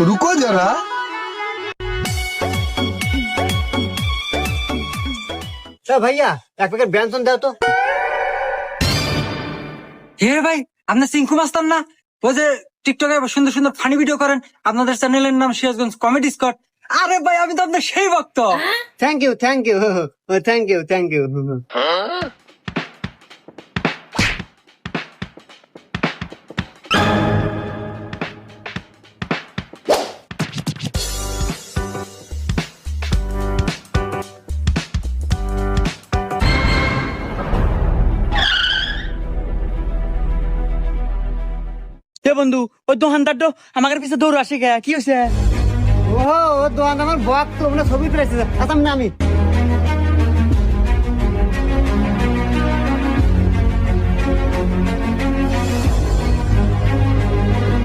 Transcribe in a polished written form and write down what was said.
रुको जरा। ভাইয়া এক প্যাকেট ব্যঞ্জন দাও তো। হে ভাই, আপনার সিংকু মাস্তান না? ওই যে টিকটকে সুন্দর সুন্দর ফানি ভিডিও করেন, আপনাদের চ্যানেলের নাম সিরাজগঞ্জ কমেডি স্কট। আরে ভাই, আমি তো আপনার সেই ভক্ত। Thank you thank you thank you thank you. হে বন্ধু, ওই দোকানদার তো আমার পিছে দৌড় আসে গে, কি হয়েছে? ও দোকান আমার বক তো ছবি তুলেছে, আসলাম না আমি।